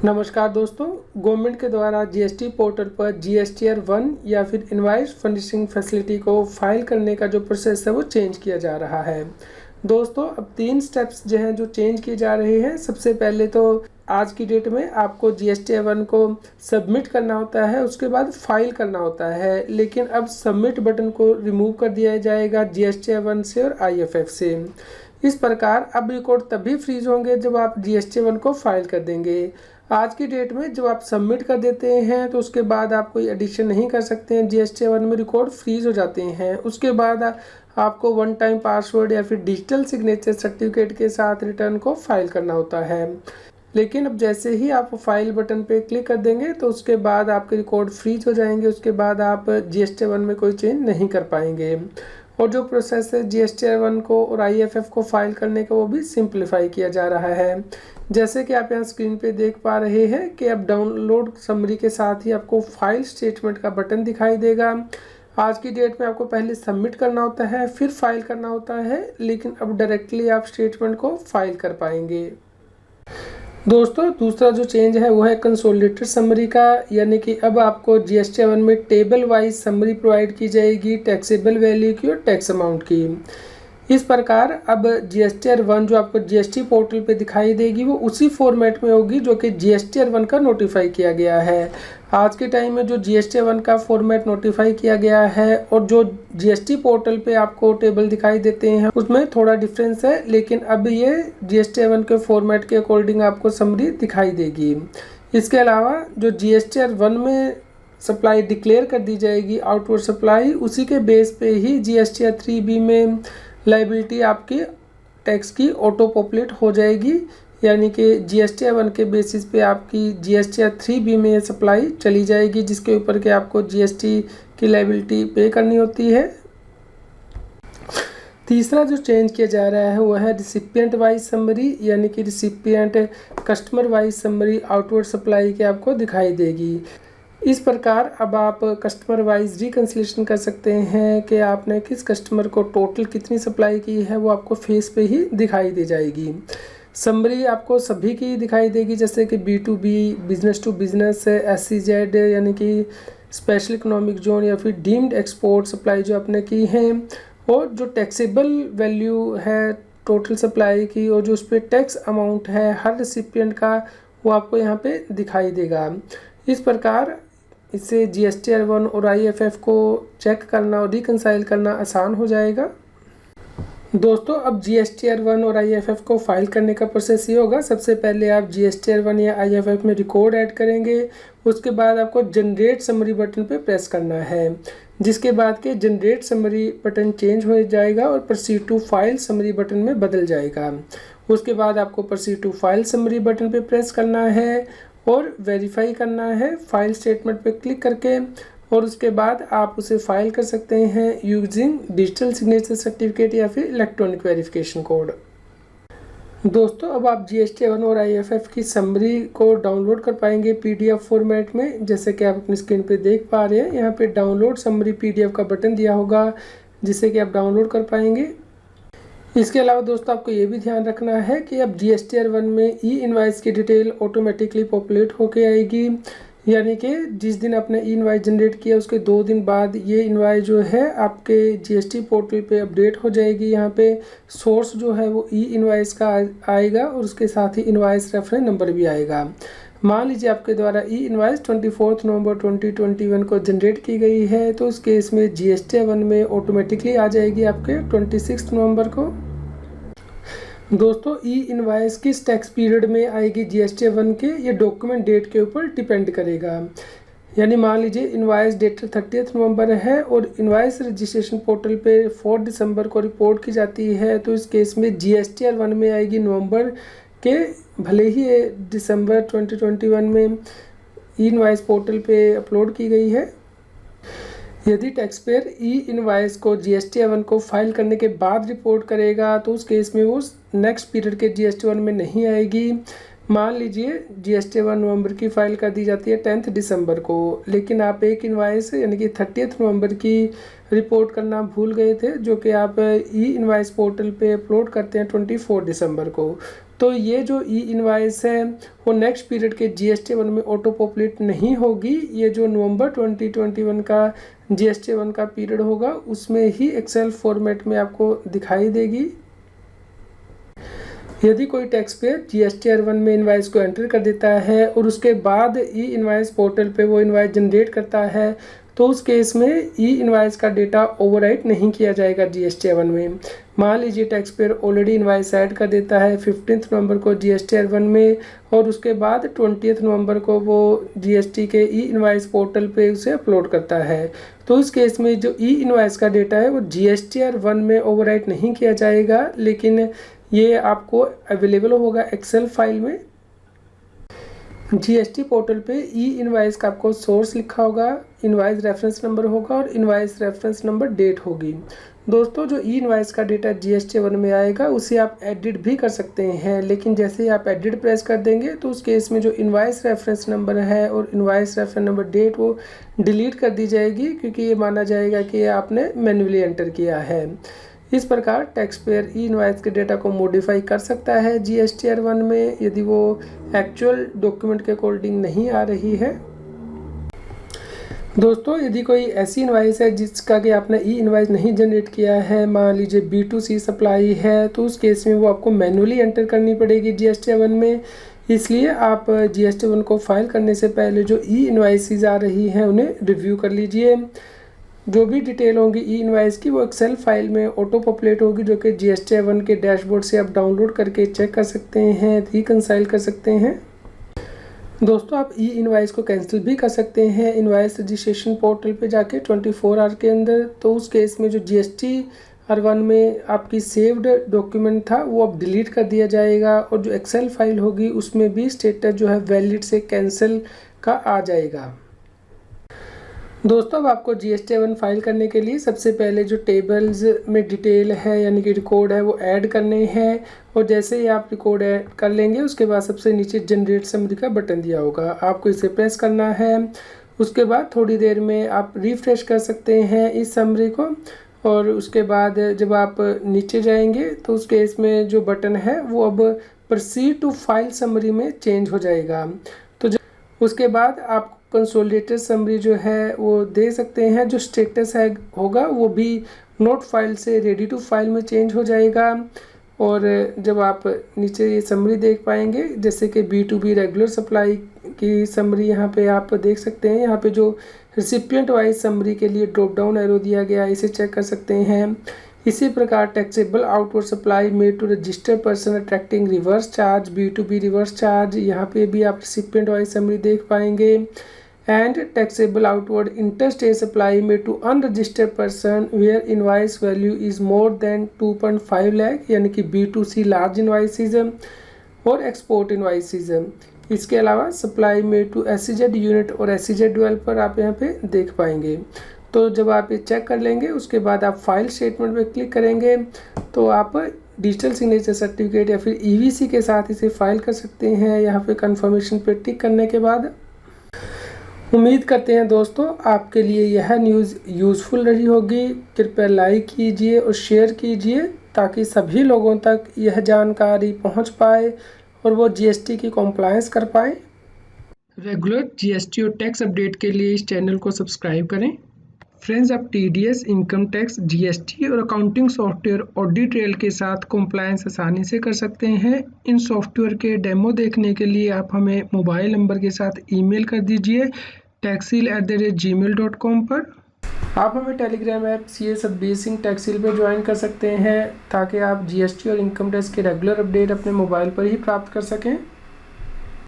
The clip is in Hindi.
नमस्कार दोस्तों, गवर्नमेंट के द्वारा जीएसटी पोर्टल पर जीएसटीआर 1 या फिर इनवॉइस फर्निशिंग फैसिलिटी को फाइल करने का जो प्रोसेस है वो चेंज किया जा रहा है। दोस्तों, अब 3 स्टेप्स जो हैं जो चेंज किए जा रहे हैं। सबसे पहले तो आज की डेट में आपको जीएसटीआर 1 को सबमिट करना होता है, उसके बाद फाइल करना होता है, लेकिन अब सबमिट बटन को रिमूव कर दिया जाएगा जीएसटीआर 1 से और आईएफएफ से। इस प्रकार अब रिकॉर्ड तभी फ्रीज होंगे जब आप जीएसटीआर 1 को फाइल कर देंगे। आज की डेट में जब आप सबमिट कर देते हैं तो उसके बाद आप कोई एडिशन नहीं कर सकते हैं, जीएसटीआर 1 में रिकॉर्ड फ्रीज हो जाते हैं। उसके बाद आपको वन टाइम पासवर्ड या फिर डिजिटल सिग्नेचर सर्टिफिकेट के साथ रिटर्न को फाइल करना होता है। लेकिन अब जैसे ही आप फाइल बटन पे क्लिक कर देंगे तो उसके बाद आपके रिकॉर्ड फ्रीज हो जाएंगे। उसके बाद आप जीएसटीआर 1 में कोई चेंज नहीं कर पाएंगे और जो प्रोसेस है जीएसटीआर 1 को और आईएफएफ को फाइल करने का वो भी सिंप्लीफाई किया जा रहा है। जैसे कि आप यहाँ स्क्रीन पे देख पा रहे हैं कि अब डाउनलोड समरी के साथ ही आपको फाइल स्टेटमेंट का बटन दिखाई देगा। आज की डेट में आपको पहले सबमिट करना होता है, फिर फाइल करना होता है, लेकिन अब डायरेक्टली आप स्टेटमेंट को फाइल कर पाएंगे। दोस्तों, दूसरा जो चेंज है वो है कंसोलिडेटेड समरी का, यानी कि अब आपको जीएसटीआर 1 में टेबल वाइज समरी प्रोवाइड की जाएगी टैक्सेबल वैल्यू की और टैक्स अमाउंट की। इस प्रकार अब जीएसटीआर 1 जो आपको जीएसटी पोर्टल पे दिखाई देगी वो उसी फॉर्मेट में होगी जो कि जीएसटीआर 1 का नोटिफाई किया गया है। आज के टाइम में जो जीएसटीआर 1 का फॉर्मेट नोटिफाई किया गया है और जो जीएसटी पोर्टल पे आपको टेबल दिखाई देते हैं उसमें थोड़ा डिफरेंस है, लेकिन अब ये जीएसटीआर 1 के फॉर्मेट के अकॉर्डिंग आपको समरी दिखाई देगी। इसके अलावा जो जीएसटीआर 1 में सप्लाई डिक्लेयर कर दी जाएगी आउटवर्ड सप्लाई, उसी के बेस पे ही जीएसटीआर 3B में लाइबिलिटी आपकी टैक्स की ऑटो पॉपुलेट हो जाएगी, यानी कि जीएसटीआर 1 के बेसिस पे आपकी जीएसटीआर 3B में सप्लाई चली जाएगी, जिसके ऊपर के आपको जीएसटी की लाइबिलिटी पे करनी होती है। तीसरा जो चेंज किया जा रहा है वो है रिसिपिएंट वाइज समरी, यानी कि recipient customer wise summary outward supply के आपको दिखाई देगी। इस प्रकार अब आप कस्टमर वाइज रिकन्सिलेशन कर सकते हैं कि आपने किस कस्टमर को टोटल कितनी सप्लाई की है, वो आपको फेस पे ही दिखाई दे जाएगी। समरी आपको सभी की दिखाई देगी, जैसे कि B2B, business to business, SEZ यानी कि स्पेशल इकोनॉमिक जोन या फिर डीम्ड एक्सपोर्ट सप्लाई जो आपने की हैं, और जो टैक्सेबल वैल्यू है टोटल सप्लाई की और जो उस पर टैक्स अमाउंट है हर रिसिपिएंट का वो आपको यहाँ पे दिखाई देगा। इस प्रकार इससे जीएसटीआर 1 और आईएफएफ को चेक करना और रिकंसाइल करना आसान हो जाएगा। दोस्तों, अब जीएसटीआर 1 और आईएफएफ को फाइल करने का प्रोसेस ये होगा। सबसे पहले आप जीएसटीआर 1 या आईएफएफ में रिकॉर्ड ऐड करेंगे, उसके बाद आपको जनरेट समरी बटन पे प्रेस करना है, जिसके बाद के जनरेट समरी बटन चेंज हो जाएगा और proceed to file summary button में बदल जाएगा। उसके बाद आपको proceed to file summary button पे प्रेस करना है और वेरीफाई करना है फाइल स्टेटमेंट पे क्लिक करके, और उसके बाद आप उसे फाइल कर सकते हैं यूजिंग डिजिटल सिग्नेचर सर्टिफिकेट या फिर इलेक्ट्रॉनिक वेरिफिकेशन कोड। दोस्तों, अब आप जीएसटीआर 1 और आईएफएफ की समरी को डाउनलोड कर पाएंगे पीडीएफ फॉर्मेट में, जैसे कि आप अपनी स्क्रीन पे देख पा रहे हैं। यहाँ पे डाउनलोड समरी पीडीएफ का बटन दिया होगा जिससे कि आप डाउनलोड कर पाएंगे। इसके अलावा दोस्तों, आपको ये भी ध्यान रखना है कि अब जीएसटीआर 1 में ई इनवाइस की डिटेल ऑटोमेटिकली पॉपुलेट होके आएगी, यानी कि जिस दिन आपने ई इनवाइस जनरेट किया उसके 2 दिन बाद ये इनवाइस जो है आपके जीएसटी पोर्टल पे अपडेट हो जाएगी। यहाँ पे सोर्स जो है वो ई इनवाइस का आएगा और उसके साथ ही इनवाइस रेफरेंस नंबर भी आएगा। मान लीजिए आपके द्वारा ई इनवाइस 24 नवंबर 2021 को जनरेट की गई है, तो उस केस में जीएसटीआर 1 में ऑटोमेटिकली आ जाएगी आपके 26 नवंबर को। दोस्तों, ई इनवाइस किस टैक्स पीरियड में आएगी जीएसटीआर 1 के, ये डॉक्यूमेंट डेट के ऊपर डिपेंड करेगा। यानी मान लीजिए इनवाइस डेट 30 नवंबर है और इनवाइस रजिस्ट्रेशन पोर्टल पे 4 दिसंबर को रिपोर्ट की जाती है, तो इस केस में जीएसटीआर 1 में आएगी नवंबर के, भले ही ये दिसंबर 2021 में ई इनवाइस पोर्टल पे अपलोड की गई है। यदि टैक्स पेयर ई इनवाइस को जीएसटीआर 1 को फाइल करने के बाद रिपोर्ट करेगा तो उस केस में वो नेक्स्ट पीरियड के जीएसटीआर 1 में नहीं आएगी। मान लीजिए जीएसटीआर 1 नवंबर की फाइल कर दी जाती है 10 दिसंबर को, लेकिन आप एक इनवाइस यानी कि 30 नवंबर की रिपोर्ट करना भूल गए थे, जो कि आप ई इनवाइस पोर्टल पे अपलोड करते हैं 24 दिसंबर को। तो ये जो ई इनवाइस है वो नेक्स्ट पीरियड के GST 1 में ऑटो पॉपुलेट नहीं होगी। ये जो नवंबर 2021 का GST 1 का पीरियड होगा उसमें ही एक्सेल फॉर्मेट में आपको दिखाई देगी। यदि कोई टैक्स पेयर GSTR 1 में इनवाइस को एंटर कर देता है और उसके बाद ई इनवाइस पोर्टल पे वो इनवाइस जनरेट करता है तो उस केस में ई इनवाइस का डेटा ओवरराइट नहीं किया जाएगा GSTR 1 में। मान लीजिए tax payer already invoice add कर देता है 15 नवंबर को GSTR 1 में और उसके बाद 20 नवंबर को वो GST के ई इनवाइस पोर्टल पे उसे अपलोड करता है। तो इस केस में जो ई इनवाइस का डेटा है वो GSTR 1 में ओवरराइट नहीं किया जाएगा, लेकिन ये आपको अवेलेबल होगा एक्सेल फाइल में। GST पोर्टल पे ई इनवाइस का आपको सोर्स लिखा होगा, इनवाइस रेफरेंस नंबर होगा और इनवाइस रेफरेंस नंबर डेट होगी। दोस्तों जो ई इनवाइस का डेटा GST 1 में आएगा उसे आप एडिट भी कर सकते हैं, लेकिन जैसे ही आप एडिट प्रेस कर देंगे तो उस केस में जो इनवाइस रेफरेंस नंबर है और इनवाइस रेफरेंस नंबर डेट वो डिलीट कर दी जाएगी, क्योंकि ये माना जाएगा कि आपने मैन्युअली एंटर किया है। इस प्रकार टैक्स पेयर ई इनवाइस के डेटा को मॉडिफाई कर सकता है GSTR 1 में यदि वो एक्चुअल डॉक्यूमेंट के अकॉर्डिंग नहीं आ रही है। दोस्तों यदि कोई ऐसी इनवाइस है जिसका कि आपने ई इनवाइस नहीं जनरेट किया है, मान लीजिए B2C सप्लाई है, तो उस केस में वो आपको मैन्युअली एंटर करनी पड़ेगी GSTR 1 में। इसलिए आप GSTR 1 को फाइल करने से पहले जो ई इनवाइसेस आ रही हैं उन्हें रिव्यू कर लीजिए। जो भी डिटेल होंगी ई इनवाइस की वो एक्सेल फाइल में ऑटो पॉपुलेट होगी, जो कि GSTR 1 के डैशबोर्ड से आप डाउनलोड करके चेक कर सकते हैं, रिकंसाइल कर सकते हैं। दोस्तों आप ई इनवाइस को कैंसिल भी कर सकते हैं इनवाइस रजिस्ट्रेशन पोर्टल पे जाके 24 आवर के अंदर। तो उस केस में जो GSTR 1 में आपकी सेव्ड डॉक्यूमेंट था वो अब डिलीट कर दिया जाएगा और जो एक्सेल फाइल होगी उसमें भी स्टेटस जो है वैलिड से कैंसिल का आ जाएगा। दोस्तों अब आपको GSTR 1 फाइल करने के लिए सबसे पहले जो टेबल्स में डिटेल है यानी कि रिकॉर्ड है वो ऐड करने हैं, और जैसे ही आप रिकॉर्ड ऐड कर लेंगे उसके बाद सबसे नीचे जनरेट समरी का बटन दिया होगा, आपको इसे प्रेस करना है। उसके बाद थोड़ी देर में आप रिफ्रेश कर सकते हैं इस समरी को, और उसके बाद जब आप नीचे जाएंगे तो उस केस में जो बटन है वो अब प्रोसीड टू फाइल समरी में चेंज हो जाएगा। तो उसके बाद आप कंसोलिडेटेड समरी जो है वो दे सकते हैं, जो स्टेटस है होगा वो भी नोट फाइल से रेडी टू फाइल में चेंज हो जाएगा। और जब आप नीचे ये समरी देख पाएंगे, जैसे कि B2B रेगुलर सप्लाई की समरी यहाँ पे आप देख सकते हैं, यहाँ पे जो रिसिपिएंट वाइज समरी के लिए ड्रॉप डाउन एरो दिया गया है इसे चेक कर सकते हैं। इसी प्रकार taxable outward supply made to registered person attracting reverse charge B2B reverse charge, यहाँ पे भी आप रिसिपिएंट वाइज समरी देख पाएंगे। And taxable outward interstate supply made to unregistered person where invoice value is more than 2.5 lakh, यानी कि B2C लार्ज इनवाइसेज और एक्सपोर्ट इनवाइसेज। इसके अलावा supply made to SEZ unit और SEZ डेवलपर आप यहाँ पे देख पाएंगे। तो जब आप ये चेक कर लेंगे उसके बाद आप फाइल स्टेटमेंट पे क्लिक करेंगे तो आप डिजिटल सिग्नेचर सर्टिफिकेट या फिर EVC के साथ इसे फाइल कर सकते हैं। यहाँ पे कंफर्मेशन पे टिक करने के बाद उम्मीद करते हैं दोस्तों आपके लिए यह न्यूज़ यूज़फुल रही होगी। कृपया लाइक कीजिए और शेयर कीजिए ताकि सभी लोगों तक यह जानकारी पहुंच पाए और वो GST की कॉम्प्लायंस कर पाएँ। रेगुलर GST और टैक्स अपडेट के लिए इस चैनल को सब्सक्राइब करें। फ्रेंड्स आप TDS, इनकम टैक्स, GST और अकाउंटिंग सॉफ्टवेयर ऑडिट ट्रेल के साथ कॉम्प्लायंस आसानी से कर सकते हैं। इन सॉफ्टवेयर के डेमो देखने के लिए आप हमें मोबाइल नंबर के साथ ईमेल कर दीजिए taxil@gmail.com पर। आप हमें Telegram app CA Satbir Singh Taxil पर ज्वाइन कर सकते हैं ताकि आप GST और इनकम टैक्स के रेगुलर अपडेट अपने मोबाइल पर ही प्राप्त कर सकें।